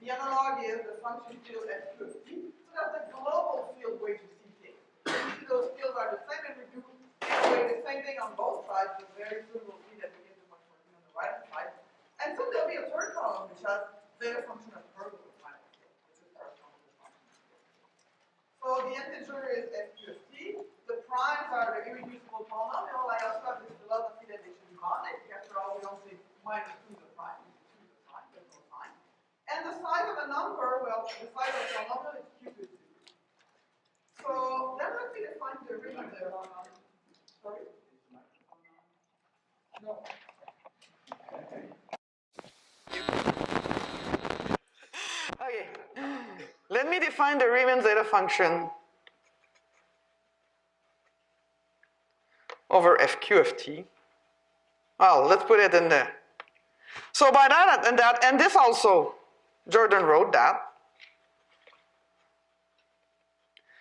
The analog is the function field at Q of t. So that's the global field way to see things. Usually those fields are the same, and we do the same thing on both sides. So very soon we'll see that we can do much more on the right side. And soon there'll be a third column which has zeta function of pergola finite scale, which is corresponding to the function. So the integer is f Q of t. The primes are the irreducible polynomial. I also have this philosophy that they should be monic. After all, we don't say minus 2 to the prime. We say 2 to the prime. There's no sign. And the size of a number, well, the size of a polynomial is q to the 2. So then let me define the Riemann zeta. Sorry? No. Okay. Let me define the Riemann zeta function over fq of t. Well, let's put it in there. So by that and that, and this also, Jordan wrote that.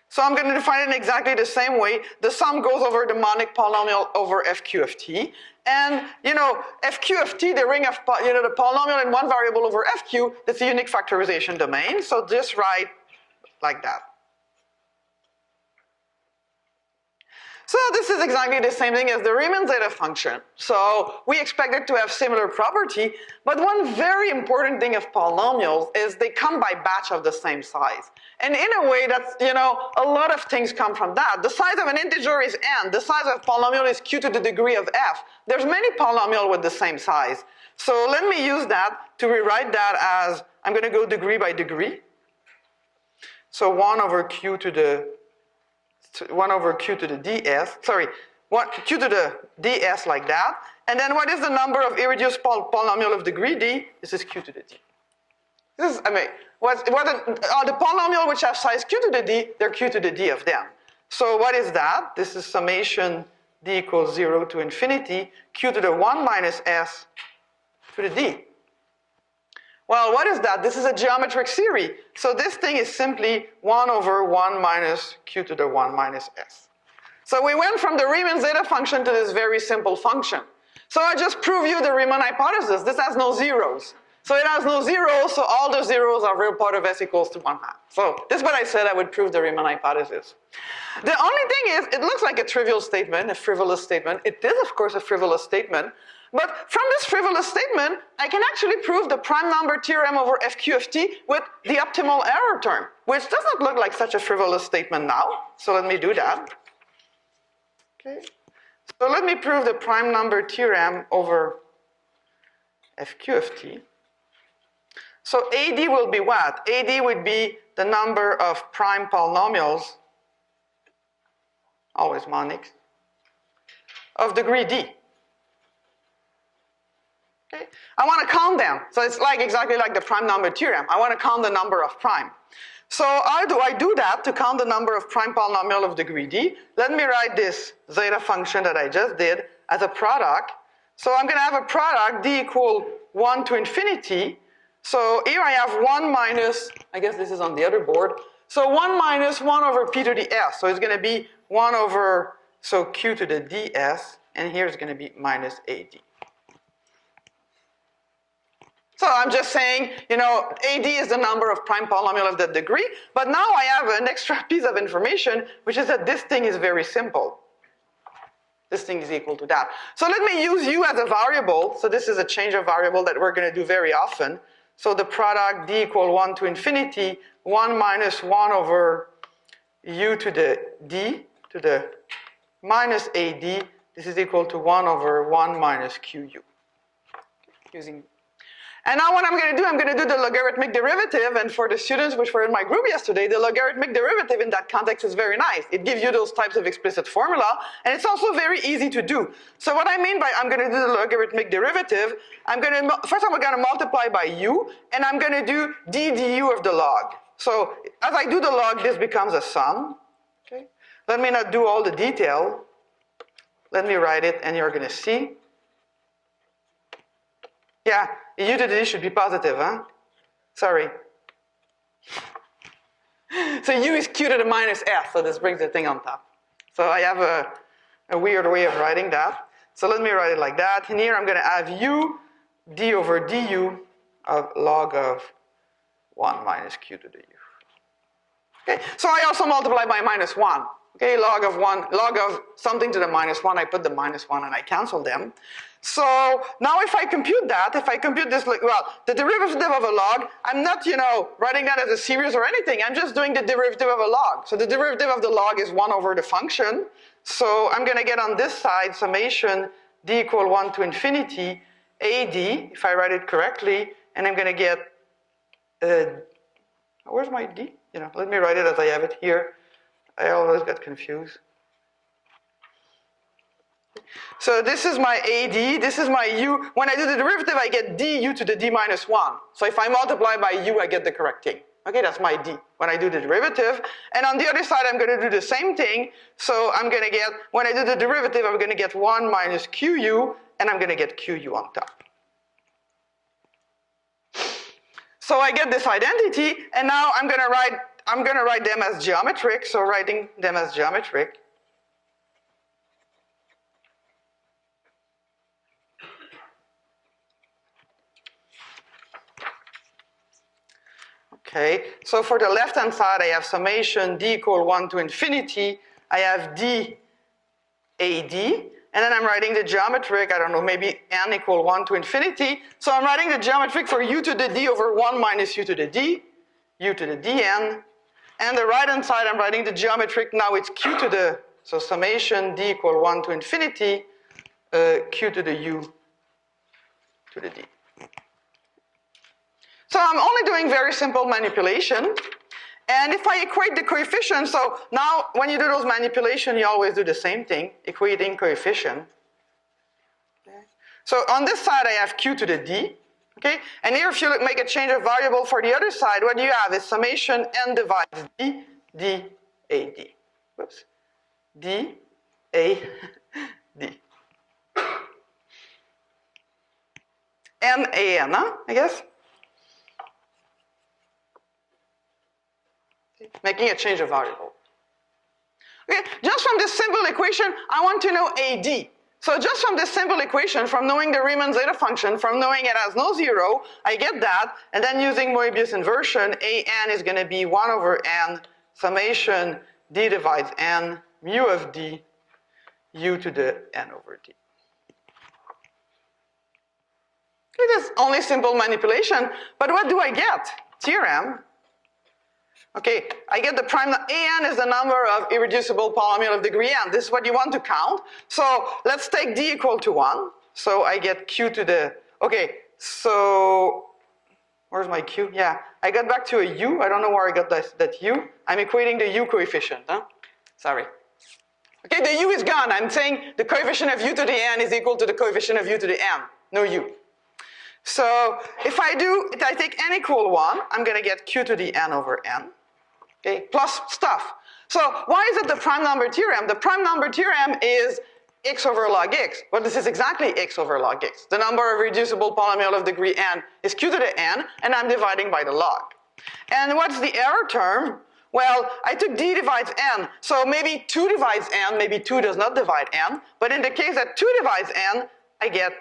So I'm going to define it in exactly the same way. The sum goes over the monic polynomial over fq of t. And, fq of t, the ring of, the polynomial in one variable over fq, that's a unique factorization domain. So just write like that. So this is exactly the same thing as the Riemann zeta function. So we expect it to have similar property, but one very important thing of polynomials is they come by batch of the same size. And in a way that's, a lot of things come from that. The size of an integer is n. The size of a polynomial is q to the degree of f. There's many polynomials with the same size. So let me use that to rewrite that as, I'm going to go degree by degree. So 1 over q to the ds, q to the ds like that. And then what is the number of irreducible polynomial of degree d? This is q to the d. This is, the polynomial which have size q to the d, they're q to the d of them. So what is that? This is summation d equals 0 to infinity, q to the 1 minus s to the d. Well, what is that? This is a geometric series. So this thing is simply 1 over 1 minus q to the 1 minus s. So we went from the Riemann zeta function to this very simple function. So I just proved you the Riemann hypothesis. This has no zeros. So it has no zeros, so all the zeros are real part of s equals to 1/2. So this is what I said I would prove the Riemann hypothesis. The only thing is, it looks like a trivial statement, a frivolous statement. It is, of course, a frivolous statement. But from this frivolous statement, I can actually prove the prime number theorem over fq of t with the optimal error term, which does not look like such a frivolous statement now. So let me do that. Okay. So let me prove the prime number theorem over fq of t. So AD will be what? AD would be the number of prime polynomials, always monics, of degree d. Okay. I want to count them. So it's exactly like the prime number theorem. I want to count the number of prime. So how do I do that to count the number of prime polynomial of degree d? Let me write this zeta function that I just did as a product. So I'm going to have a product d equal 1 to infinity. So here I have 1 minus, I guess this is on the other board. So 1 minus 1 over p to the s. So it's going to be 1 over, so q to the ds. And here it's going to be minus ad. So I'm just saying, AD is the number of prime polynomial of that degree, but now I have an extra piece of information, which is that this thing is very simple. This thing is equal to that. So let me use u as a variable. So this is a change of variable that we're going to do very often. So the product d equal 1 to infinity, 1 minus 1 over u to the d to the minus ad. This is equal to 1 over 1 minus qu. And now what I'm going to do, I'm going to do the logarithmic derivative. And for the students which were in my group yesterday, the logarithmic derivative in that context is very nice. It gives you those types of explicit formula, and it's also very easy to do. So what I mean by I'm going to do the logarithmic derivative, first I'm going to multiply by u, and I'm going to do d du of the log. So as I do the log, this becomes a sum. Okay. Let me not do all the detail. Let me write it, and you're going to see. Yeah, u to the d should be positive, huh? Sorry. So u is q to the minus s, so this brings the thing on top. So I have a weird way of writing that. So let me write it like that. And here I'm going to have u d over du of log of 1 minus q to the u. Okay, so I also multiply by minus 1. Okay, log of something to the minus 1, I put the minus 1 and I cancel them. So now if I compute that, if I compute this, well, the derivative of a log, I'm not, writing that as a series or anything. I'm just doing the derivative of a log. So the derivative of the log is 1 over the function. So I'm going to get on this side summation d equal 1 to infinity ad, if I write it correctly, and I'm going to get, where's my d? Let me write it as I have it here. I always get confused. So this is my AD, this is my U. When I do the derivative, I get du to the d minus 1. So if I multiply by u, I get the correct thing. Okay, that's my d when I do the derivative. And on the other side, I'm going to do the same thing. So I'm going to get, when I do the derivative, I'm going to get 1 minus qu, and I'm going to get qu on top. So I get this identity, and now I'm going to write them as geometric. So writing them as geometric. Okay, so for the left-hand side, I have summation d equal 1 to infinity. I have d ad, and then I'm writing the geometric, I don't know, maybe n equal 1 to infinity. So I'm writing the geometric for u to the d over 1 minus u to the d, u to the dn. And the right-hand side, I'm writing the geometric, now it's q to the, so summation d equal 1 to infinity, q to the u to the d. So I'm only doing very simple manipulation. And if I equate the coefficient, so now when you do those manipulations, you always do the same thing, equating coefficient. Okay. So on this side, I have q to the d. Okay? And here, if you make a change of variable for the other side, what you have is summation n divides d, d, a, d. Whoops. d, a, d. n, a, n, I guess. Making a change of variable. Okay, just from this simple equation, I want to know AD. So just from this simple equation, from knowing the Riemann zeta function, from knowing it has no zero, I get that, and then using Moebius inversion, AN is going to be 1 over n, summation d divides n, mu of d, u to the n over d. It is only simple manipulation, but what do I get? Theorem. Okay, I get the prime, an is the number of irreducible polynomial of degree n. This is what you want to count. So let's take d equal to 1. So I get q to the, okay, so where's my q? Yeah, I got back to a u. I don't know where I got that u. I'm equating the u coefficient, huh? Sorry. Okay, the u is gone. I'm saying the coefficient of u to the n is equal to the coefficient of u to the n. No u. So if I take n equal 1, I'm going to get q to the n over n. Okay, plus stuff. So why is it the prime number theorem? The prime number theorem is x over log x. Well, this is exactly x over log x. The number of reducible polynomial of degree n is q to the n, and I'm dividing by the log. And what's the error term? Well, I took d divides n, so maybe 2 divides n, maybe 2 does not divide n, but in the case that 2 divides n, I get,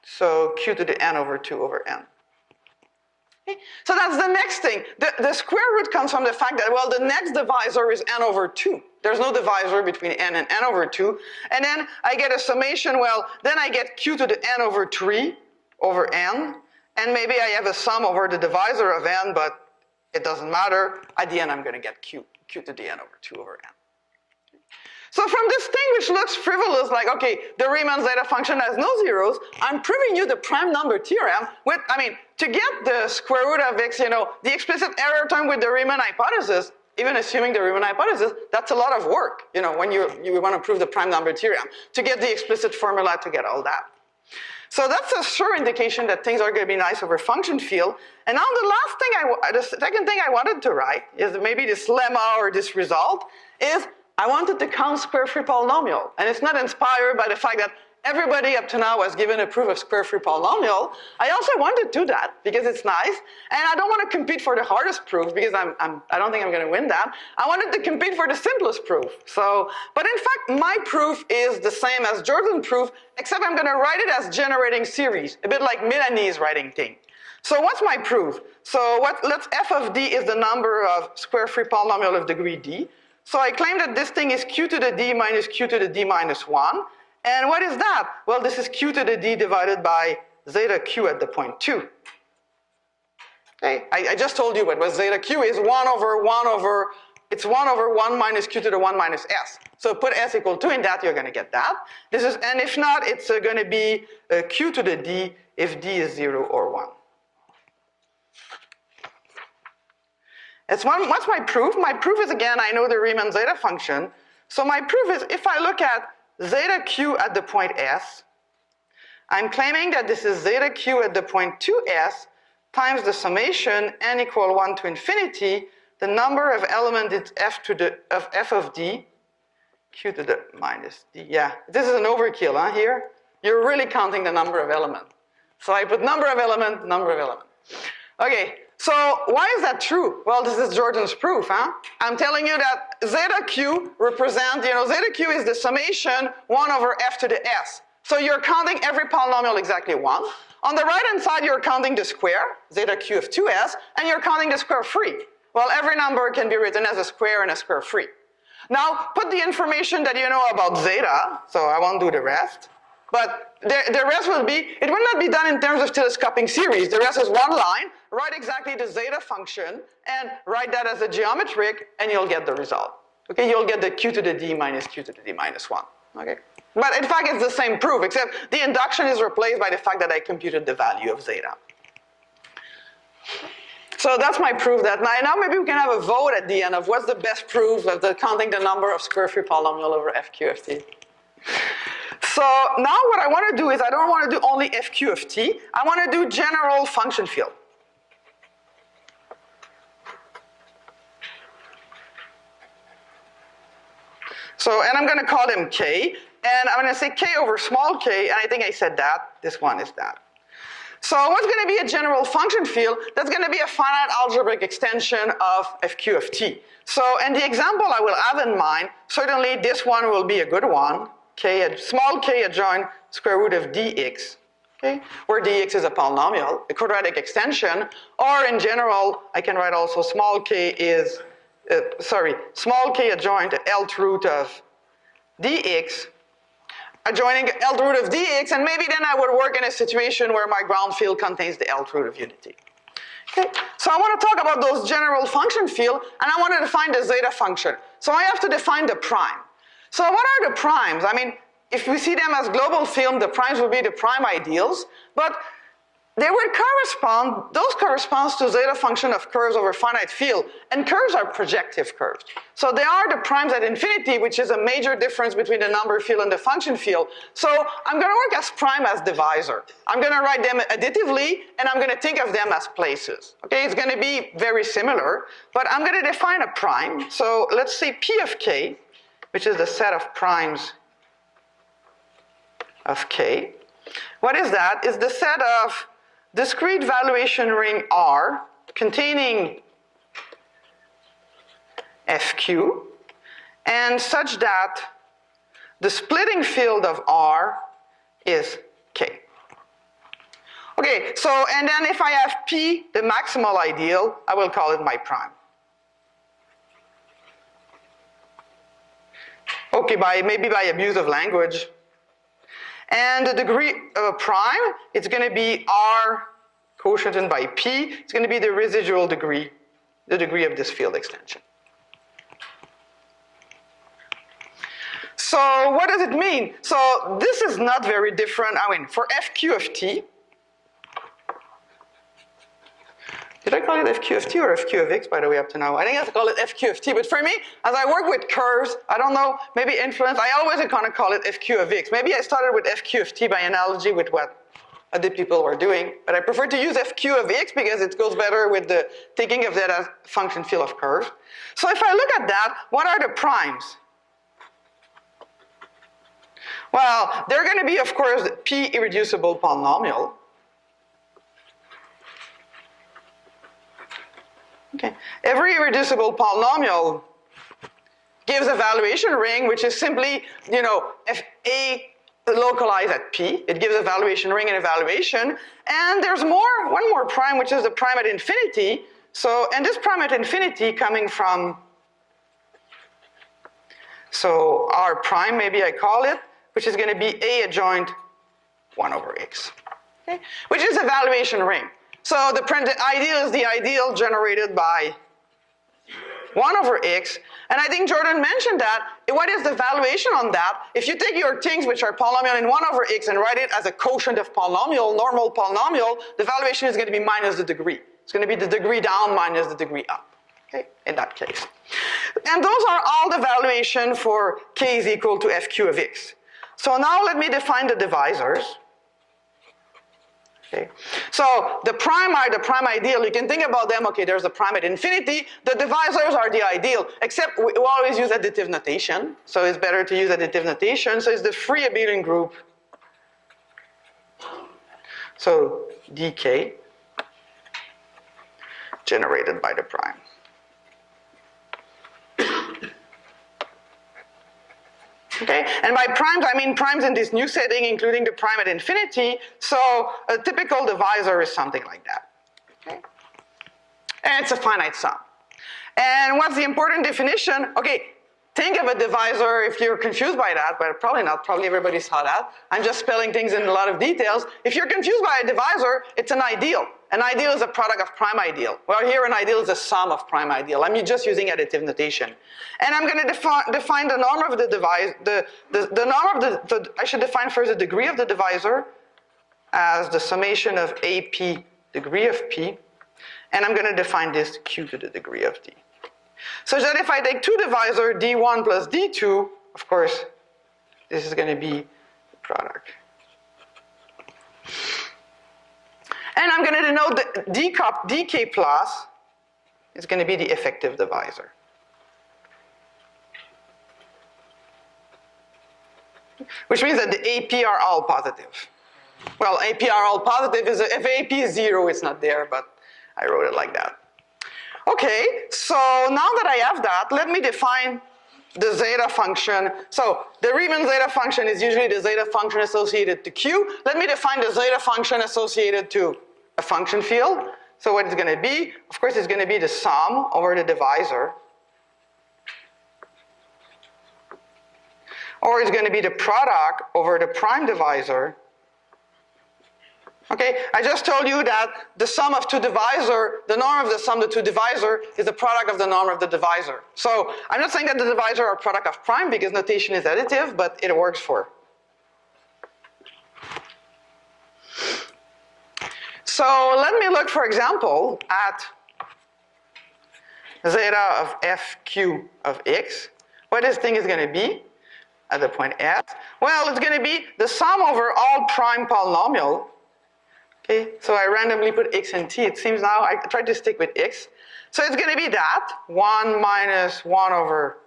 so q to the n over 2 over n. Okay? So that's the next thing. The square root comes from the fact that, well, the next divisor is n over 2. There's no divisor between n and n over 2. And then I get a summation, well, then I get q to the n over 3 over n. And maybe I have a sum over the divisor of n, but it doesn't matter. At the end, I'm going to get q to the n over 2 over n. So from this thing which looks frivolous, like, okay, the Riemann zeta function has no zeros, I'm proving you the prime number theorem with, to get the square root of x, the explicit error term with the Riemann hypothesis, even assuming the Riemann hypothesis, that's a lot of work, when you want to prove the prime number theorem, to get the explicit formula to get all that. So that's a sure indication that things are going to be nice over function field. And now the second thing I wanted to write is maybe this lemma or this result is I wanted to count square-free polynomial. And it's not inspired by the fact that everybody up to now was given a proof of square-free polynomial. I also wanted to do that because it's nice. And I don't want to compete for the hardest proof because I don't think I'm going to win that. I wanted to compete for the simplest proof. But in fact, my proof is the same as Jordan's proof, except I'm going to write it as generating series, a bit like Melanie's writing thing. So what's my proof? So let's f of d is the number of square free polynomial of degree d. So I claim that this thing is q to the d minus q to the d minus 1. And what is that? Well, this is q to the d divided by zeta q at the point 2. Okay, I just told you what was zeta q is 1 over 1 minus q to the 1 minus s. So put s equal 2 in that, you're going to get that. And if not, it's going to be q to the d if d is 0 or 1. What's my proof? My proof is, again, I know the Riemann zeta function. So my proof is, if I look at zeta q at the point s, I'm claiming that this is zeta q at the point 2s times the summation n equal 1 to infinity, the number of elements is f of d, q to the minus d. Yeah, this is an overkill, huh, here? You're really counting the number of elements. So I put number of element, number of element. Okay, so why is that true? Well, this is Jordan's proof, huh? I'm telling you that zeta q represents, zeta q is the summation 1 over f to the s. So you're counting every polynomial exactly once. On the right-hand side, you're counting the square, zeta q of 2s, and you're counting the square free. Well, every number can be written as a square and a square free. Now, put the information that you know about zeta, so I won't do the rest. But the rest will be, it will not be done in terms of telescoping series. The rest is one line, write exactly the zeta function, and write that as a geometric, and you'll get the result. Okay, you'll get the q to the d minus q to the d minus 1. Okay? But in fact, it's the same proof, except the induction is replaced by the fact that I computed the value of zeta. So that's my proof that now maybe we can have a vote at the end of what's the best proof of counting the number of square free polynomial over fq of t. So now what I want to do is I don't want to do only fq of t, I want to do general function field. So, and I'm going to call them k, and I'm going to say k over small k, and I think I said that, this one is that. So what's going to be a general function field? That's going to be a finite algebraic extension of fq of t. So, and the example I will have in mind, certainly this one will be a good one, small k adjoint square root of dx, okay, where dx is a polynomial, a quadratic extension, or in general, I can write also small k is, small k adjoint Lth root of dx, adjoining Lth root of dx, and maybe then I would work in a situation where my ground field contains the Lth root of unity. Okay, so I want to talk about those general function field, and I want to define the zeta function. So I have to define the prime. So what are the primes? I mean, if we see them as global field, the primes would be the prime ideals, but they would correspond, those corresponds to zeta function of curves over finite field, and curves are projective curves. So they are the primes at infinity, which is a major difference between the number field and the function field. So I'm going to work as prime as divisor. I'm going to write them additively, and I'm going to think of them as places. Okay, it's going to be very similar, but I'm going to define a prime. So let's say P of k, which is the set of primes of k. What is that? It's the set of discrete valuation ring R containing fq, and such that the splitting field of R is k. Okay, so, and then if I have P, the maximal ideal, I will call it my prime. Okay, maybe by abuse of language. And the degree of a prime, it's going to be R quotiented by P. It's going to be the residual degree, the degree of this field extension. So what does it mean? So this is not very different. I mean, for fq of t, did I call it fq of t or fq of x, by the way, up to now? I think I have to call it fq of t, but for me, as I work with curves, I don't know, maybe influence, I always kind of call it fq of x. Maybe I started with fq of t by analogy with what other people were doing, but I prefer to use fq of x because it goes better with the thinking of that as function field of curves. So if I look at that, what are the primes? Well, they're going to be, of course, the p irreducible polynomial. Okay. Every irreducible polynomial gives a valuation ring, which is simply, if a localized at P. It gives evaluation ring and evaluation. And there's one more prime, which is the prime at infinity. So, and this prime at infinity coming from, so R prime, maybe I call it, which is going to be A adjoint 1 over X, okay? Which is evaluation ring. So the ideal is the ideal generated by 1 over X. And I think Jordan mentioned that. What is the valuation on that? If you take your things which are polynomial in 1 over X and write it as a quotient of polynomial, normal polynomial, the valuation is going to be minus the degree. It's going to be the degree down minus the degree up, okay, in that case. And those are all the valuation for K is equal to FQ of X. So now let me define the divisors. Okay. So the prime are the prime ideal. You can think about them, okay, there's a prime at infinity. The divisors are the ideal, except we always use additive notation. So it's better to use additive notation. So it's the free abelian group. So dk generated by the prime. Okay, and by primes, I mean primes in this new setting, including the prime at infinity. So a typical divisor is something like that. Okay, and it's a finite sum. And what's the important definition? Okay, think of a divisor if you're confused by that, but probably not. Probably everybody saw that. I'm just spelling things in a lot of details. If you're confused by a divisor, it's an ideal. An ideal is a product of prime ideal. Well, here an ideal is a sum of prime ideal. I'm just using additive notation. And I'm going to define the norm of the divisor, the norm of I should define first the degree of the divisor as the summation of AP degree of P. And I'm going to define this Q to the degree of D. So that if I take two divisor, D1 plus D2, of course, this is going to be the product. And I'm going to denote the dk plus is going to be the effective divisor. Which means that the AP are all positive. Well, AP are all positive. If AP is 0, it's not there, but I wrote it like that. Okay, so now that I have that, let me define the zeta function. So the Riemann zeta function is usually the zeta function associated to Q. Let me define the zeta function associated to a function field. So what it's going to be, of course, it's going to be the sum over the divisor. Or it's going to be the product over the prime divisor. Okay, I just told you that the sum of two divisor, the norm of the sum of the two divisor is the product of the norm of the divisor. So I'm not saying that the divisor are product of prime because notation is additive, but it works for. So let me look, for example, at zeta of fq of x. What this thing is going to be at the point S? Well, it's going to be the sum over all prime polynomial. Okay, so I randomly put x and t. It seems now I tried to stick with x. So it's going to be that, 1 minus 1 over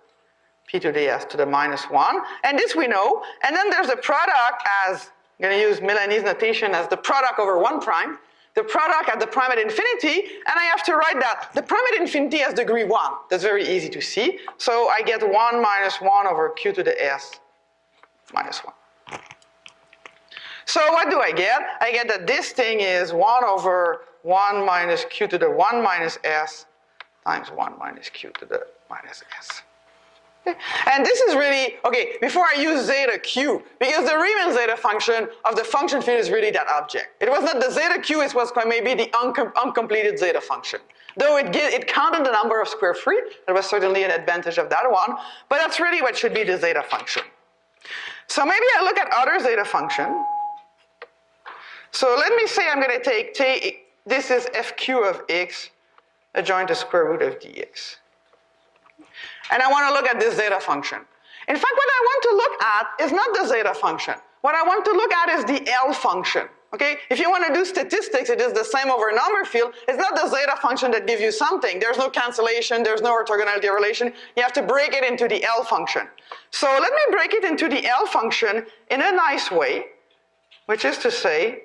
p to the s to the minus 1. And this we know. And then there's the product as, I'm going to use Milanese notation as the product over 1 prime. The product at the prime at infinity. And I have to write that the prime at infinity has degree 1. That's very easy to see. So I get 1 minus 1 over q to the s minus 1. So what do I get? I get that this thing is 1 over 1 minus q to the 1 minus s times 1 minus q to the minus s. Okay. And this is really, okay, before I use zeta q, because the Riemann zeta function of the function field is really that object. It was not the zeta q, it was maybe the uncompleted zeta function. Though it counted the number of square free, there was certainly an advantage of that one, but that's really what should be the zeta function. So maybe I look at other zeta function. So let me say I'm going to take this is fq of x adjoint the square root of dx. And I want to look at this zeta function. In fact, what I want to look at is not the zeta function. What I want to look at is the L function. Okay? If you want to do statistics, it is the same over a number field. It's not the zeta function that gives you something. There's no cancellation, there's no orthogonality relation. You have to break it into the L function. So let me break it into the L function in a nice way, which is to say,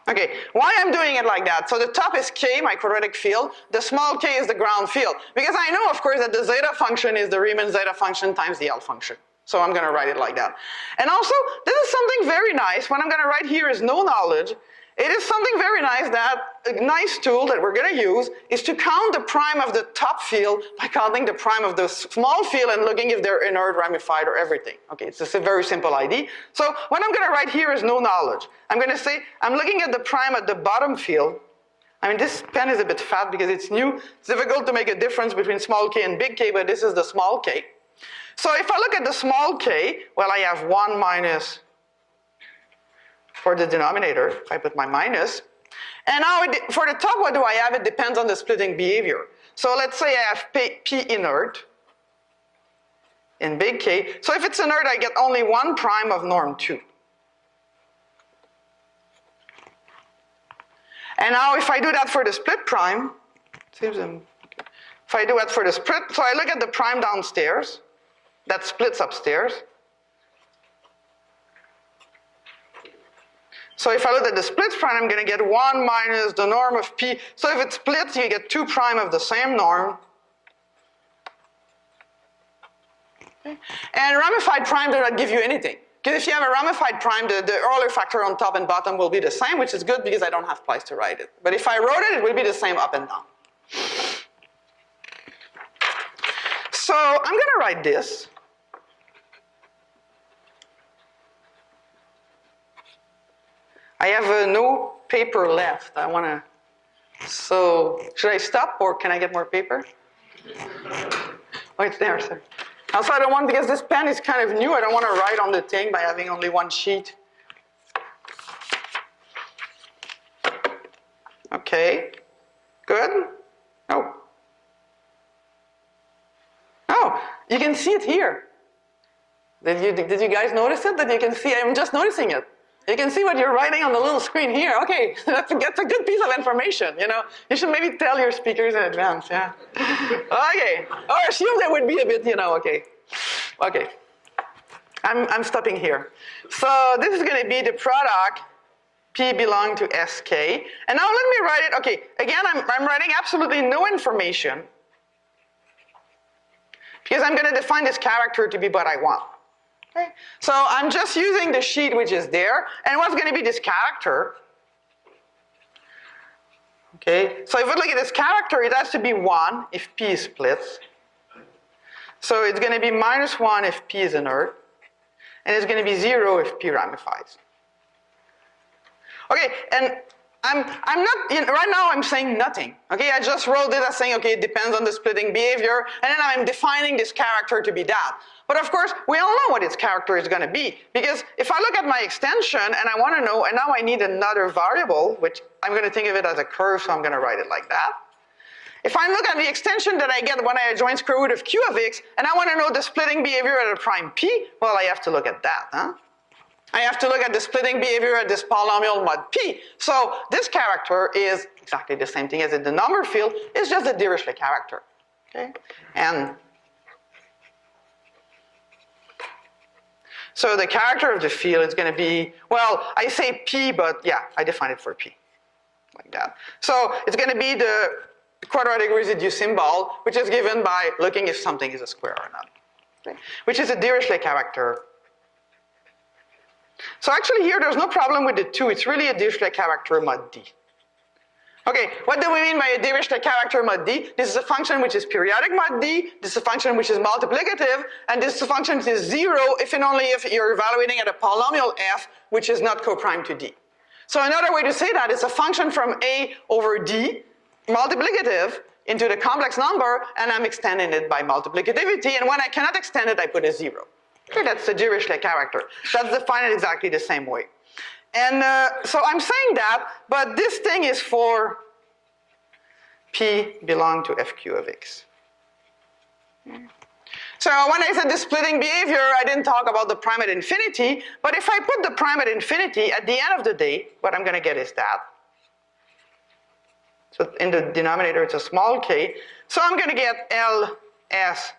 okay, why I'm doing it like that? So the top is k, my quadratic field. The small k is the ground field. Because I know, of course, that the zeta function is the Riemann zeta function times the L function. So I'm going to write it like that. And also, this is something very nice. What I'm going to write here is no knowledge. It is something very nice that a nice tool that we're going to use is to count the prime of the top field by counting the prime of the small field and looking if they're inert, ramified, or everything. Okay, it's just a very simple idea. So what I'm going to write here is no knowledge. I'm going to say I'm looking at the prime at the bottom field. I mean, this pen is a bit fat because it's new. It's difficult to make a difference between small k and big K, but this is the small k. So if I look at the small k, well, I have 1 minus for the denominator, if I put my minus. And now for the top, what do I have? It depends on the splitting behavior. So let's say I have P inert in big K. So if it's inert, I get only 1 prime of norm 2. And now if I do that for the split prime, if I do that for the split, so I look at the prime downstairs, that splits upstairs. So if I look at the split prime, I'm going to get 1 minus the norm of P. So if it splits, you get 2 prime of the same norm. Okay. And ramified prime do not give you anything. Because if you have a ramified prime, the Euler factor on top and bottom will be the same, which is good because I don't have place to write it. But if I wrote it, it will be the same up and down. So I'm going to write this. I have no paper left. I want to, so should I stop or can I get more paper? Oh, it's there, sir. Also, I don't want, because this pen is kind of new, I don't want to write on the thing by having only one sheet. Okay, good. Oh. Oh, you can see it here. Did you guys notice it? That you can see, I'm just noticing it. You can see what you're writing on the little screen here. Okay, that's a good piece of information, you know. You should maybe tell your speakers in advance, yeah. Okay, or assume they would be a bit, you know, okay. Okay, I'm stopping here. So this is going to be the product P belong to SK. And now let me write it, okay, again, I'm writing absolutely no information because I'm going to define this character to be what I want. Okay. So I'm just using the sheet which is there, and what's going to be this character? Okay, so if we look at this character, it has to be 1 if P splits. So it's going to be minus 1 if P is inert, and it's going to be 0 if P ramifies. Okay, and I'm not, right now I'm saying nothing. Okay, I just wrote this as saying, okay, it depends on the splitting behavior, and then I'm defining this character to be that. But of course, we all know what its character is going to be, because if I look at my extension and I want to know, and now I need another variable, which I'm going to think of it as a curve, so I'm going to write it like that. If I look at the extension that I get when I join square root of q of x, and I want to know the splitting behavior at a prime p, well, I have to look at that, huh? I have to look at the splitting behavior at this polynomial mod p. So this character is exactly the same thing as in the number field, it's just a Dirichlet character, okay? And so the character of the field is going to be, well, I say p, but yeah, I define it for p, like that. So it's going to be the quadratic residue symbol, which is given by looking if something is a square or not, okay? Which is a Dirichlet character. So actually here there's no problem with the 2, it's really a Dirichlet character mod d. Okay, what do we mean by a Dirichlet character mod d? This is a function which is periodic mod d, this is a function which is multiplicative, and this is a function which is 0 if and only if you're evaluating at a polynomial f which is not coprime to d. So another way to say that is a function from a over d, multiplicative, into the complex number, and I'm extending it by multiplicativity, and when I cannot extend it, I put a 0. Okay, that's the Dirichlet character. That's defined exactly the same way. And so I'm saying that, but this thing is for P belong to FQ of X. So when I said the splitting behavior, I didn't talk about the prime at infinity, but if I put the prime at infinity, at the end of the day, what I'm going to get is that. So in the denominator, it's a small k. So I'm going to get L, S,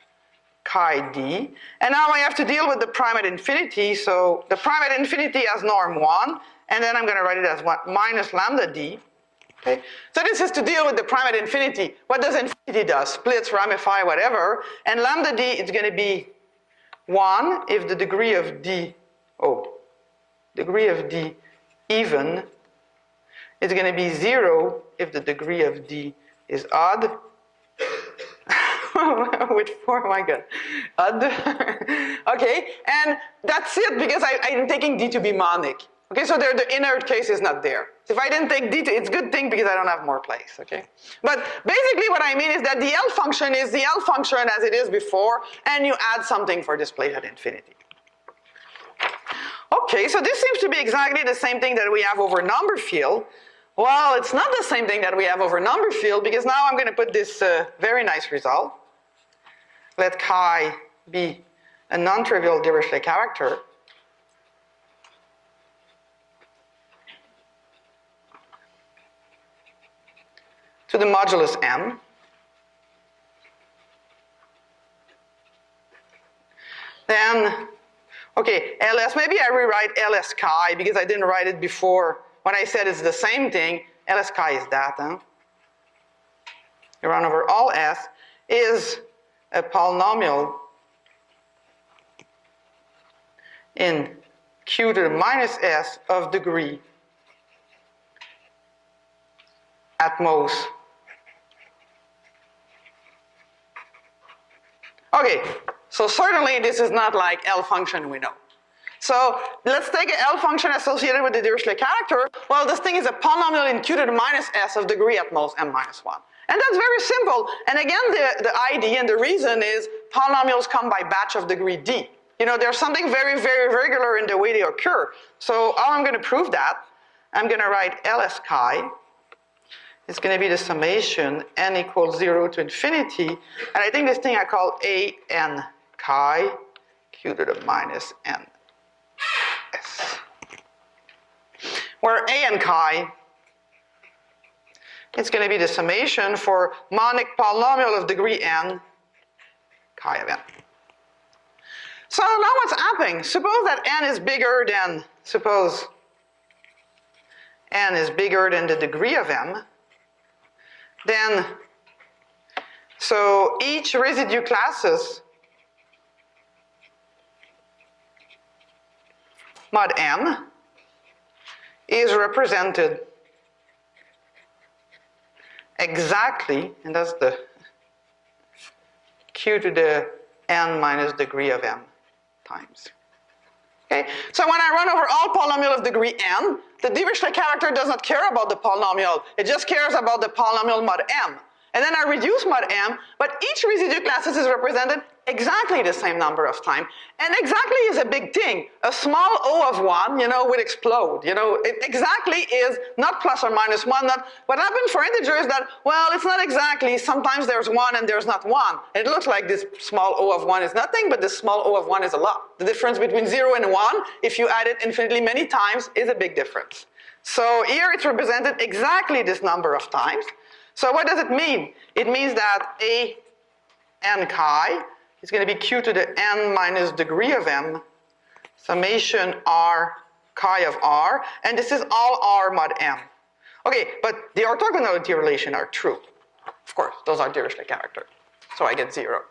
chi d, and now I have to deal with the prime at infinity, so the prime at infinity has norm 1, and then I'm going to write it as 1 minus lambda d. Okay? So this is to deal with the prime at infinity. What does infinity do? Splits, ramify, whatever, and lambda d is going to be 1 if the degree of D, degree of D even is going to be 0 if the degree of D is odd. With 4, oh my god, odd. Okay, and that's it because I'm taking D to be monic. Okay, so there, the inner case is not there. So if I didn't take D, it's a good thing because I don't have more place, okay? But basically what I mean is that the L function is the L function as it is before, and you add something for this place at infinity. Okay, so this seems to be exactly the same thing that we have over number field. Well, it's not the same thing that we have over number field because now I'm going to put this very nice result. Let chi be a non-trivial Dirichlet character. To the modulus m. Then, okay, ls, maybe I rewrite ls chi because I didn't write it before. When I said it's the same thing, ls chi is that, huh? You run over all s is a polynomial in q to the minus s of degree at most. Okay, so certainly this is not like L function we know. So let's take an L function associated with the Dirichlet character. Well, this thing is a polynomial in q to the minus s of degree at most m minus 1. And that's very simple. And again, the ID and the reason is polynomials come by batch of degree d. You know, there's something very, very regular in the way they occur. So how I'm going to prove that, I'm going to write ls chi. It's going to be the summation n equals 0 to infinity. And I think this thing I call a n chi q to the minus n s. Where a n chi it's going to be the summation for monic polynomial of degree n chi of n. So now what's happening? Suppose that n is bigger than, suppose n is bigger than the degree of m. Then, so each residue classes mod m is represented exactly, and that's the q to the n minus degree of m times. Okay, so when I run over all polynomial of degree n, the Dirichlet character does not care about the polynomial. It just cares about the polynomial mod m. And then I reduce mod m, but each residue classes is represented exactly the same number of times. And exactly is a big thing. A small o of 1, you know, would explode. You know, it exactly is not plus or minus 1. Not, what happened for integer is that, well, it's not exactly. Sometimes there's 1 and there's not 1. It looks like this small o of 1 is nothing, but this small o of 1 is a lot. The difference between 0 and 1, if you add it infinitely many times, is a big difference. So here it's represented exactly this number of times. So what does it mean? It means that a n chi is going to be q to the n minus degree of m summation r chi of r, and this is all r mod m. Okay, but the orthogonality relation are true. Of course, those are Dirichlet character. So I get 0.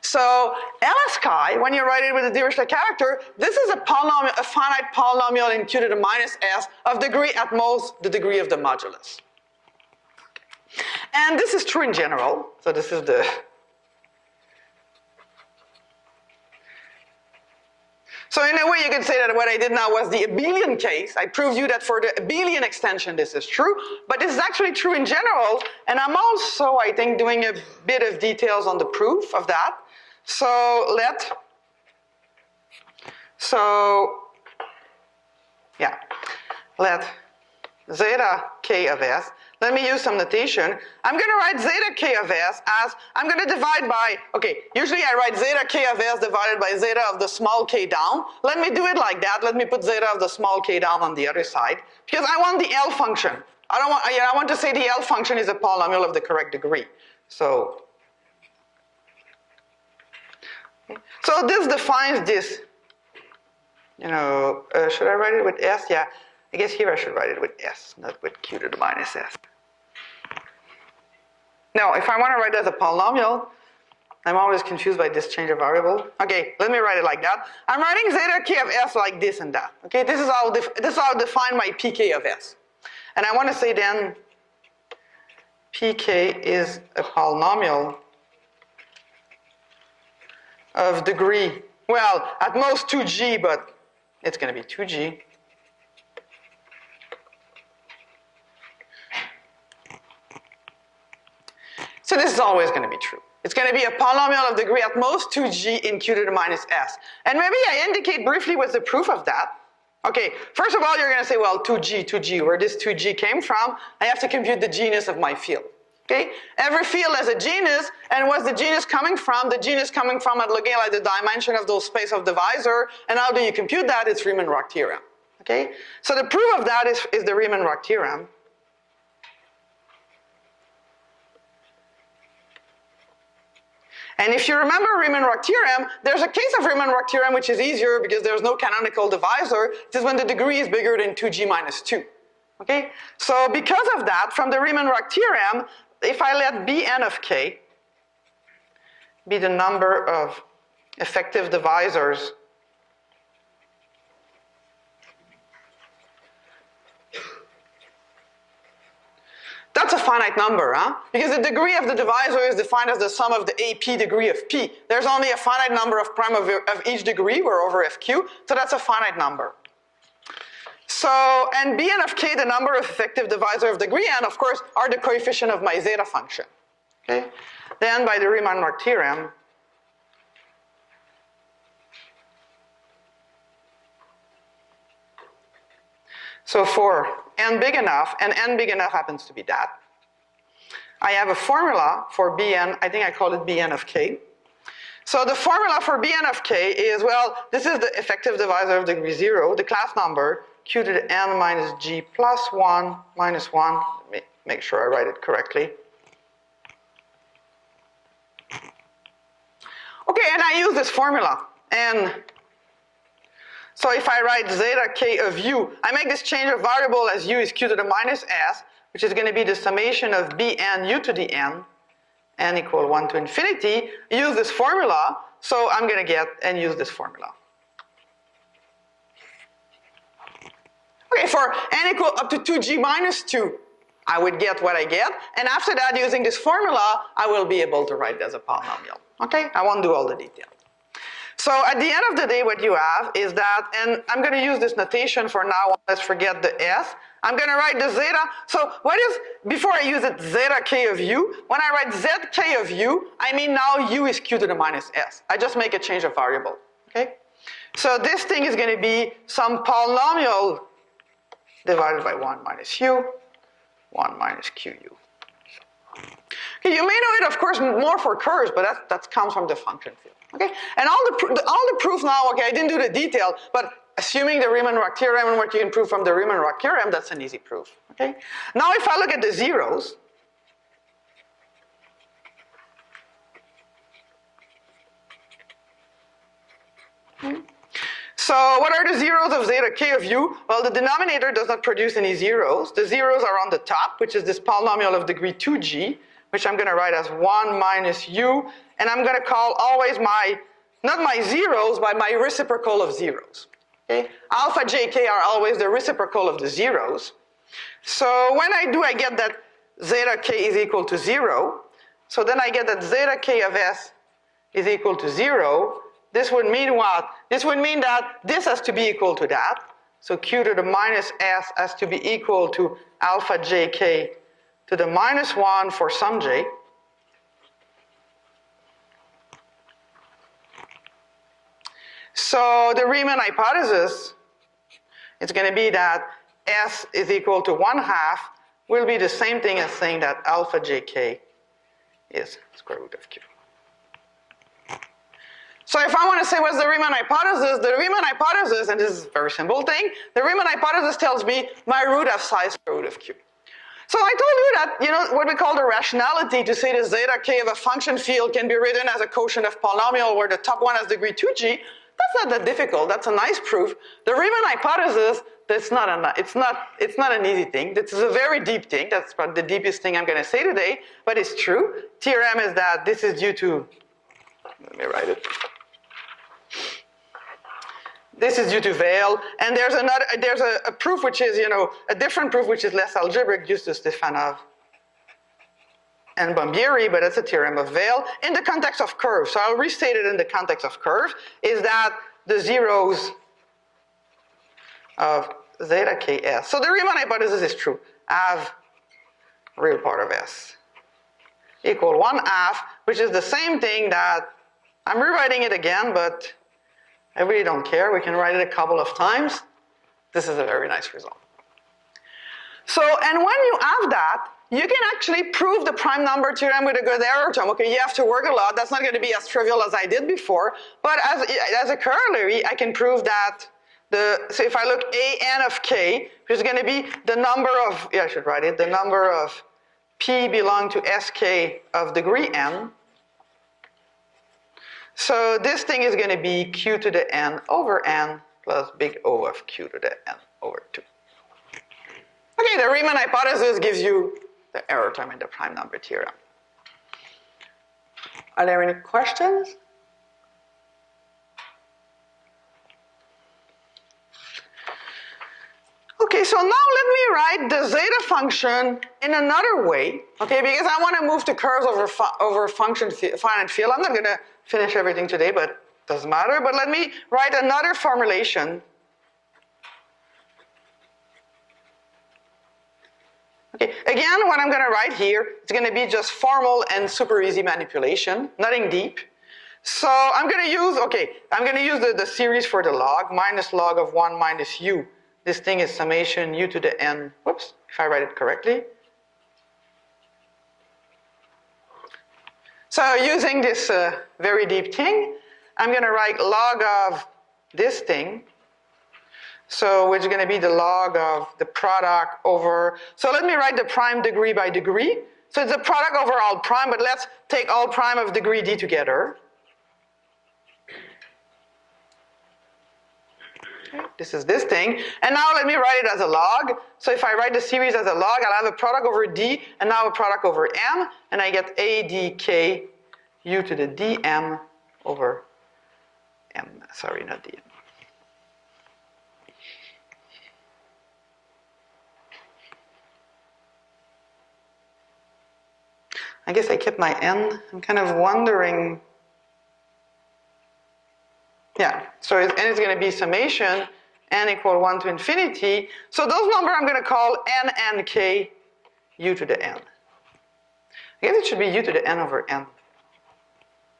So ls chi, when you write it with a Dirichlet character, this is a polynomial, a finite polynomial in q to the minus s of degree at most the degree of the modulus. And this is true in general. So this is the... So in a way you could say that what I did now was the abelian case. I proved you that for the abelian extension this is true, but this is actually true in general, and I'm also, I think, doing a bit of details on the proof of that. So let zeta k of s, let me use some notation. I'm going to write zeta k of s as, I'm going to divide by, okay, usually I write zeta k of s divided by zeta of the small k down. Let me do it like that. Let me put zeta of the small k down on the other side, because I want the L function. I want to say the L function is a polynomial of the correct degree. So this defines this, you know, should I write it with s? Yeah, I guess here I should write it with s, not with q to the minus s. Now, if I want to write it as a polynomial, I'm always confused by this change of variable. Okay, let me write it like that. I'm writing zeta k of s like this and that. Okay, this is how I define my pk of s. And I want to say then pk is a polynomial of degree, well, at most 2g, but it's going to be 2g. So this is always going to be true. It's going to be a polynomial of degree at most 2g in q to the minus s. And maybe I indicate briefly what's the proof of that. Okay, first of all, you're going to say, well, 2g, where this 2g came from, I have to compute the genus of my field. Okay, every field has a genus, and what's the genus coming from? The genus coming from at looking at the dimension of those space of divisor, and how do you compute that? It's Riemann-Roch theorem. Okay, so the proof of that is the Riemann-Roch theorem. And if you remember Riemann-Roch theorem, there's a case of Riemann-Roch theorem which is easier because there's no canonical divisor. This is when the degree is bigger than 2g minus 2. Okay? So because of that, from the Riemann-Roch theorem, if I let Bn of k be the number of effective divisors that's a finite number, huh? Because the degree of the divisor is defined as the sum of the AP degree of P. There's only a finite number of prime of each degree, we're over FQ, so that's a finite number. So, and Bn of k, the number of effective divisor of degree n, of course, are the coefficient of my zeta function. Okay? Then by the Riemann-Roch theorem, so for n big enough, and n big enough happens to be that, I have a formula for Bn, I think I call it Bn of k. So the formula for Bn of k is, well, this is the effective divisor of degree 0, the class number, q to the n minus g plus 1 minus 1. Let me make sure I write it correctly. Okay, and I use this formula. And so if I write zeta k of u, I make this change of variable as u is q to the minus s, which is going to be the summation of Bn u to the n equal 1 to infinity. Use this formula, so I'm going to get and use this formula. Okay, for n equal up to 2g minus 2, I would get what I get, and after that, using this formula, I will be able to write it as a polynomial. Okay, I won't do all the details. So at the end of the day, what you have is that, and I'm going to use this notation for now, let's forget the s. I'm going to write the zeta. So what is, before I use it, zeta k of u, when I write zk of u, I mean now u is q to the minus s. I just make a change of variable. Okay? So this thing is going to be some polynomial divided by 1 minus u, 1 minus qu. Okay, you may know it, of course, more for curves, but that comes from the function field. Okay, and all the proof now. Okay, I didn't do the detail, but assuming the Riemann-Roch theorem and what you can prove from the Riemann-Roch theorem, that's an easy proof. Okay, now if I look at the zeros, so what are the zeros of zeta k of u? Well, the denominator does not produce any zeros. The zeros are on the top, which is this polynomial of degree 2g, which I'm going to write as 1 minus u, and I'm going to call always my, not my zeros, but my reciprocal of zeros. Okay? Alpha jk are always the reciprocal of the zeros. So when I do, I get that zeta k is equal to 0. So then I get that zeta k of s is equal to 0. This would mean what? This would mean that this has to be equal to that. So q to the minus s has to be equal to alpha jk to the minus 1 for some j. So the Riemann hypothesis, it's going to be that s is equal to 1/2 will be the same thing as saying that alpha jk is square root of q. So if I want to say what's the Riemann hypothesis, and this is a very simple thing, the Riemann hypothesis tells me my root of psi is square root of q. So I told you that, you know, what we call the rationality to say the zeta k of a function field can be written as a quotient of polynomial where the top one has degree 2g. That's not that difficult. That's a nice proof. The Riemann hypothesis, it's not an easy thing. This is a very deep thing. That's probably the deepest thing I'm going to say today, but it's true. Theorem is that this is due to Let me write it. This is due to Weil, and there's a proof which is, a different proof which is less algebraic due to Stefanov and Bombieri, but it's a theorem of Weil in the context of curves. So I'll restate it in the context of curves, is that the zeros of zeta ks. So the Riemann hypothesis is true. Have real part of S equal 1/2, which is the same thing that, I'm rewriting it again, but I really don't care. We can write it a couple of times. This is a very nice result. So, and when you have that, you can actually prove the prime number theorem with a good error term. Okay, you have to work a lot. That's not going to be as trivial as I did before. But as a corollary, I can prove that so if I look an of k, which is going to be the number of, I should write it, the number of p belong to sk of degree n. So this thing is going to be q to the n over n plus big O of q to the n over 2. Okay, the Riemann hypothesis gives you the error term in the prime number theorem. Are there any questions? Okay, so now let me write the zeta function in another way, okay, because I want to move to curves over function finite field. I'm not going to finish everything today, but it doesn't matter. But let me write another formulation. Okay, again, what I'm going to write here, it's going to be just formal and super easy manipulation, nothing deep. So I'm going to use, the series for the log, minus log of 1 minus u. This thing is summation u to the n, whoops, if I write it correctly. So using this very deep thing, I'm going to write log of this thing. So which is going to be the log of the product over, so let me write the prime degree by degree. So it's a product over all prime, but let's take all prime of degree d together. Okay, this is this thing. And now let me write it as a log. So if I write the series as a log, I'll have a product over d and now a product over m, and I get a dk u to the dm over m. Sorry, not dm. I guess I kept my n. I'm kind of wondering. Yeah, so and it's going to be summation n equal 1 to infinity. So those numbers I'm going to call n and k u to the n. I guess it should be u to the n over n.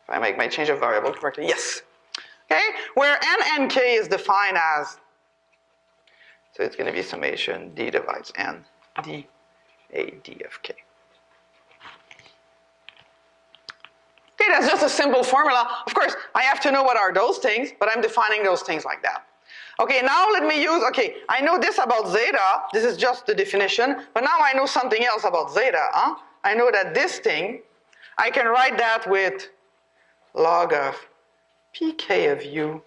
If I make my change of variable correctly, yes. Okay, where n and k is defined as, so it's going to be summation d divides n d a d of k. Okay, that's just a simple formula. Of course, I have to know what are those things, but I'm defining those things like that. Okay, now let me use, okay, I know this about zeta. This is just the definition, but now I know something else about zeta. I know that this thing, I can write that with log of pk of u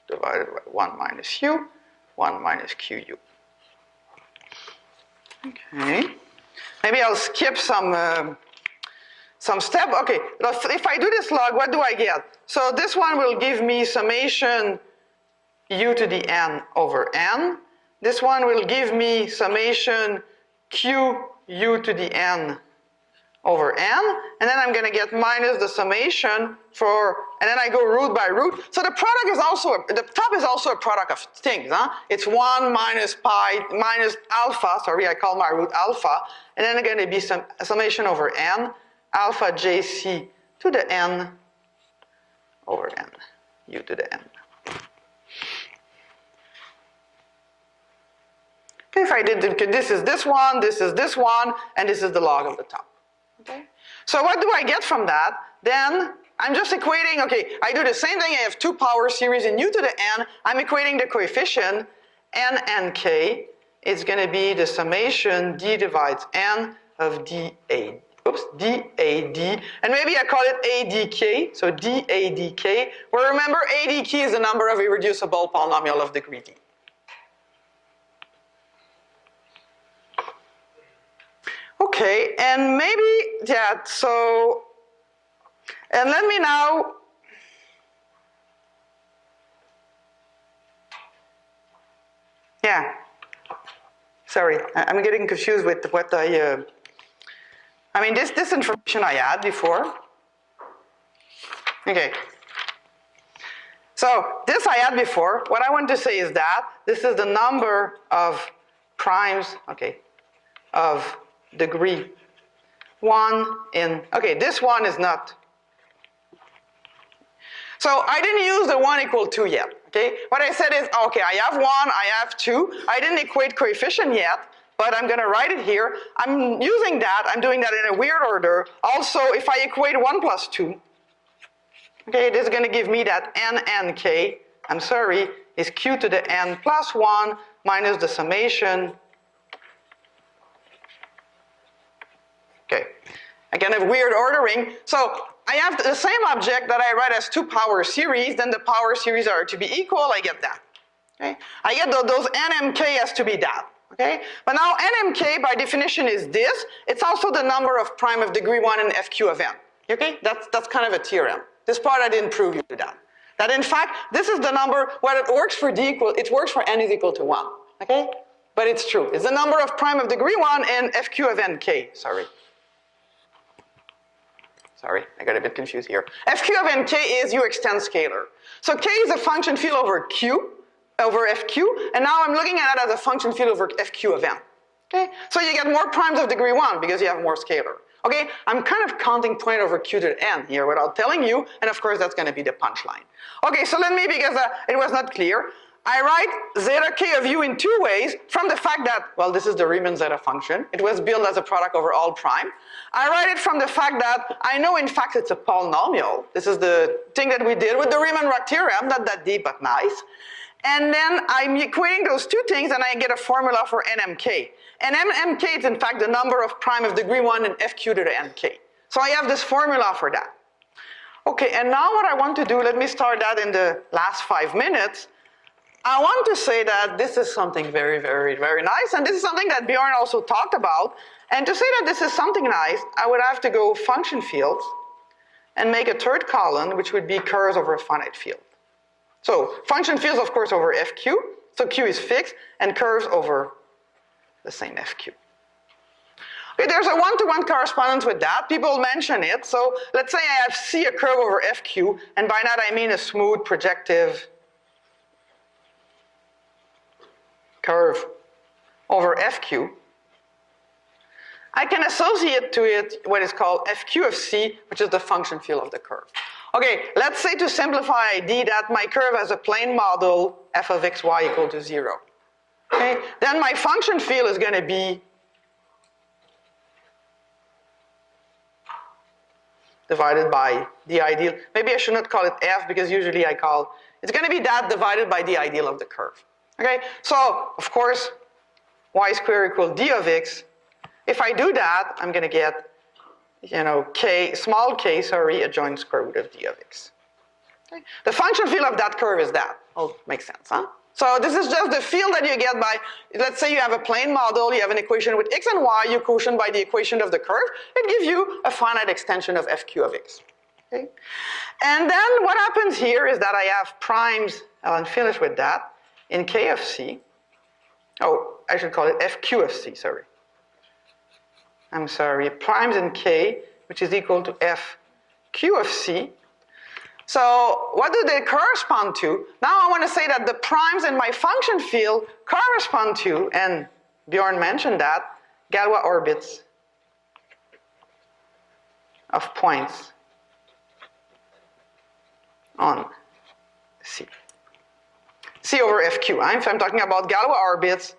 divided by 1 minus u, 1 minus qu. Okay, maybe I'll skip some step. Okay, if I do this log, what do I get? So this one will give me summation u to the n over n. This one will give me summation q u to the n over n. And then I'm going to get minus the summation for, and then I go root by root. So the product is also, the top is also a product of things. It's 1 minus pi, minus alpha, sorry, I call my root alpha. And then going to be some summation over n. Alpha jc to the n over n, u to the n. Okay, if I did, this is this one, this is this one, and this is the log of the top. Okay, so what do I get from that? Then I'm just equating, okay, I do the same thing, I have 2 power series in u to the n, I'm equating the coefficient n and k. It's going to be the summation d divides n of dA. Oops, DAD, and maybe I call it ADK, so DADK, where remember ADK is the number of irreducible polynomial of degree D. Okay, and maybe, yeah, so, and let me now, Yeah. Sorry, I'm getting confused with what I mean, this information I had before. Okay. So this I had before. What I want to say is that this is the number of primes, okay, of degree 1 in, okay, this one is not. So I didn't use the 1 equal 2 yet, okay? What I said is, okay, I have 1, I have 2. I didn't equate coefficient yet, but I'm going to write it here. I'm using that. I'm doing that in a weird order. Also, if I equate 1 plus 2, okay, this is going to give me that n I'm sorry, is q to the n plus 1 minus the summation. Okay, again, a weird ordering. So I have the same object that I write as 2 power series, then the power series are to be equal, I get that. Okay, I get those nmk has to be that. Okay, but now nmk by definition is this. It's also the number of prime of degree 1 in fq of n. Okay, that's kind of a theorem. This part I didn't prove you to that. That in fact, this is the number, when it works for d equal, it works for n is equal to 1. Okay, but it's true. It's the number of prime of degree 1 in fq of nk, sorry. Sorry, I got a bit confused here. fq of nk is you extend scalar. So k is a function field over q, over fq, and now I'm looking at it as a function field over fq of n. Okay, so you get more primes of degree 1 because you have more scalar. Okay, I'm kind of counting point over q to the n here without telling you, and of course that's going to be the punchline. Okay, so let me, because it was not clear, I write zeta k of u in 2 ways from the fact that, well, this is the Riemann zeta function. It was built as a product over all prime. I write it from the fact that I know in fact it's a polynomial. This is the thing that we did with the Riemann-Roch theorem, not that deep but nice. And then I'm equating those two things and I get a formula for nmk. And nmk is in fact the number of prime of degree 1 in fq to the nk. So I have this formula for that. Okay, and now what I want to do, let me start that in the last 5 minutes. I want to say that this is something very, very, very nice, and this is something that Bjorn also talked about. And to say that this is something nice, I would have to go function fields and make a third column, which would be curves over a finite field. So function fields, of course, over fq, so q is fixed, and curves over the same fq. Okay, there's a one-to-one correspondence with that. People mention it. So let's say I have C, a curve over fq, and by that I mean a smooth projective curve over fq. I can associate to it what is called fq of c, which is the function field of the curve. Okay, let's say to simplify ID that my curve has a plane model f of xy equal to 0. Okay, then my function field is going to be divided by the ideal. Maybe I should not call it f because usually I call, it's going to be that divided by the ideal of the curve. Okay, so of course y squared equals d of x. If I do that, I'm going to get, k, small k, sorry, a joint square root of d of x. Okay? The function field of that curve is that. Oh, makes sense, huh? So this is just the field that you get by, let's say you have a plane model, you have an equation with x and y, you quotient by the equation of the curve, it gives you a finite extension of fq of x. Okay? And then what happens here is that I have primes, I'll finish with that, in k of c. Oh, I should call it fq of c, sorry. I'm sorry, primes in k, which is equal to fq of c. So what do they correspond to? Now I want to say that the primes in my function field correspond to, and Bjorn mentioned that, Galois orbits of points on C. C over fq, if I'm talking about Galois orbits,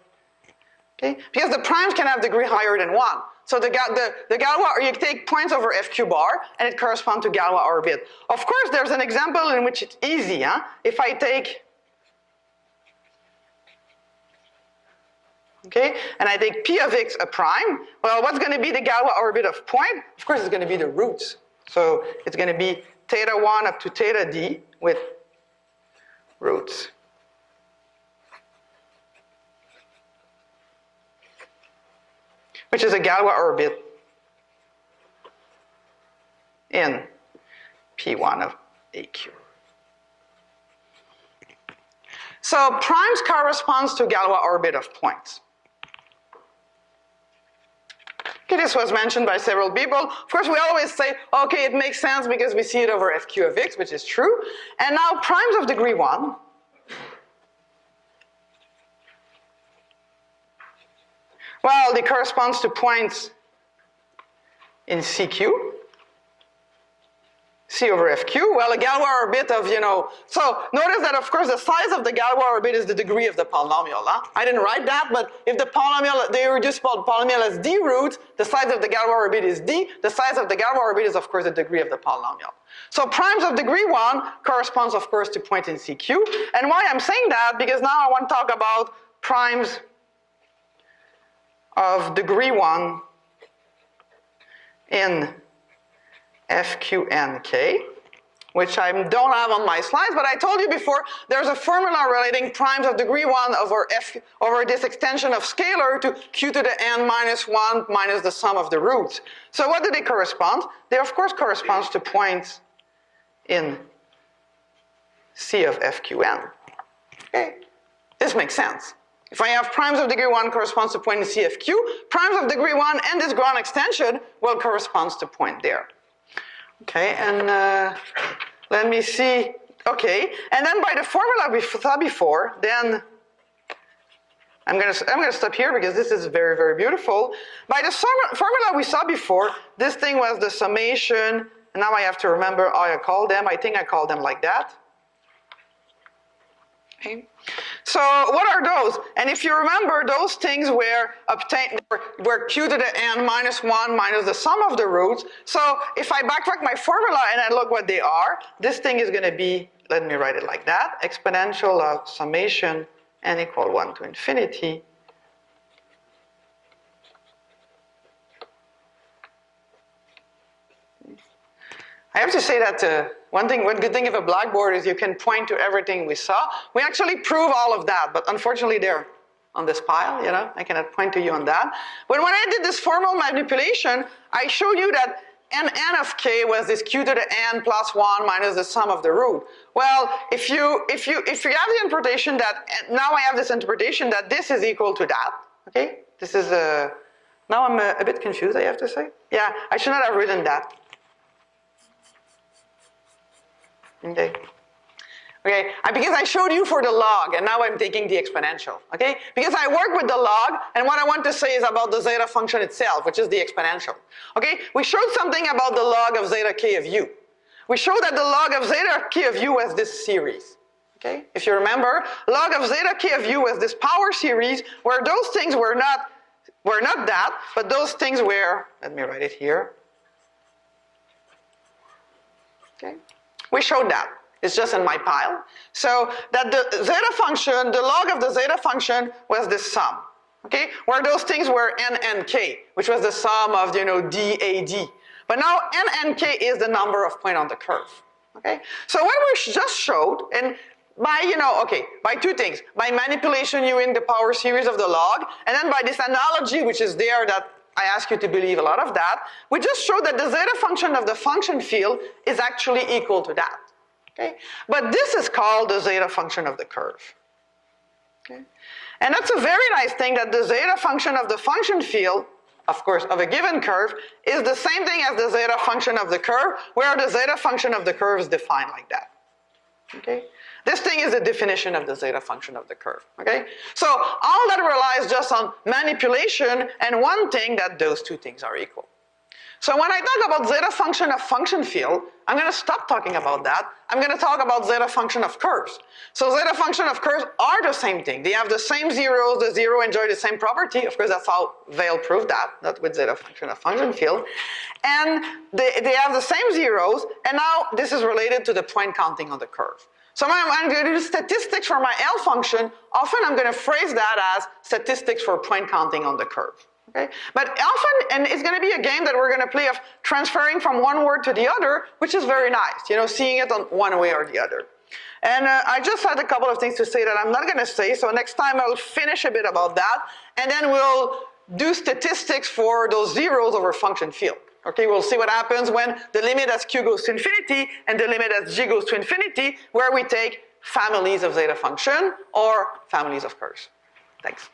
okay? Because the primes can have degree higher than 1. So the Galois, you take points over fq bar, and it corresponds to Galois orbit. Of course, there's an example in which it's easy. Huh? If I take, okay, and I take p of x a prime, well, what's going to be the Galois orbit of point? Of course, it's going to be the roots. So it's going to be theta 1 up to theta d with roots. Which is a Galois orbit in P1 of AQ. So primes corresponds to Galois orbit of points. Okay, this was mentioned by several people. Of course, we always say, okay, it makes sense because we see it over FQ of x, which is true. And now primes of degree 1 well, they correspond to points in CQ. C over FQ, well, a Galois orbit of, so notice that, of course, the size of the Galois orbit is the degree of the polynomial. Huh? I didn't write that, but if the irreducible polynomial has d roots, the size of the Galois orbit is d. The size of the Galois orbit is, of course, the degree of the polynomial. So primes of degree 1 corresponds, of course, to point in CQ. And why I'm saying that, because now I want to talk about primes of degree 1 in FQNK, which I don't have on my slides, but I told you before, there's a formula relating primes of degree 1 over this extension of scalar to q to the n minus 1 minus the sum of the roots. So what do they correspond? They, of course, correspond to points in C of FQN. Okay? This makes sense. If I have primes of degree 1 corresponds to point in CFQ, primes of degree 1 and this ground extension will corresponds to point there. Okay, and let me see. Okay, and then by the formula we saw before, then I'm gonna stop here because this is very, very beautiful. By the formula we saw before, this thing was the summation, and now I have to remember how I call them. I think I call them like that. Okay. So what are those? And if you remember, those things were obtained were q to the n minus 1 minus the sum of the roots. So if I backtrack my formula and I look what they are, this thing is going to be, let me write it like that, exponential of summation n equal 1 to infinity I have to say that one good thing of a blackboard is you can point to everything we saw. We actually prove all of that, but unfortunately they're on this pile, I cannot point to you on that. But when I did this formal manipulation, I showed you that n of k was this q to the n plus 1 minus the sum of the root. Well, if you have the interpretation that, now I have this interpretation that this is equal to that, okay? This is, now I'm a bit confused, I have to say. Yeah, I should not have written that. Okay. Okay, because I showed you for the log, and now I'm taking the exponential, okay? Because I work with the log, and what I want to say is about the zeta function itself, which is the exponential, okay? We showed something about the log of zeta k of u. We showed that the log of zeta k of u was this series, okay? If you remember, log of zeta k of u was this power series where those things were not that, but those things were, let me write it here, okay? We showed that. It's just in my pile. So that the zeta function, the log of the zeta function was this sum, okay? Where those things were n and k, which was the sum of, d, a, d. But now n and k is the number of points on the curve, okay? So what we just showed, and by, by two things. By manipulation using the power series of the log, and then by this analogy, which is there that I ask you to believe a lot of that, we just showed that the zeta function of the function field is actually equal to that. Okay? But this is called the zeta function of the curve. Okay? And that's a very nice thing that the zeta function of the function field, of course, of a given curve, is the same thing as the zeta function of the curve, where the zeta function of the curve is defined like that. Okay? This thing is a definition of the zeta function of the curve, okay? So all that relies just on manipulation and one thing that those two things are equal. So when I talk about zeta function of function field, I'm going to stop talking about that. I'm going to talk about zeta function of curves. So zeta function of curves are the same thing. They have the same zeros, the zero enjoy the same property. Of course, that's how Vail proved that, not with zeta function of function field. And they have the same zeros, and now this is related to the point counting on the curve. So when I'm going to do statistics for my L function, often I'm going to phrase that as statistics for point counting on the curve. Okay? But often, and it's going to be a game that we're going to play of transferring from one word to the other, which is very nice, seeing it on one way or the other. And I just had a couple of things to say that I'm not going to say, so next time I'll finish a bit about that, and then we'll do statistics for those zeros over function field. Okay, we'll see what happens when the limit as q goes to infinity and the limit as g goes to infinity, where we take families of zeta function or families of curves. Thanks.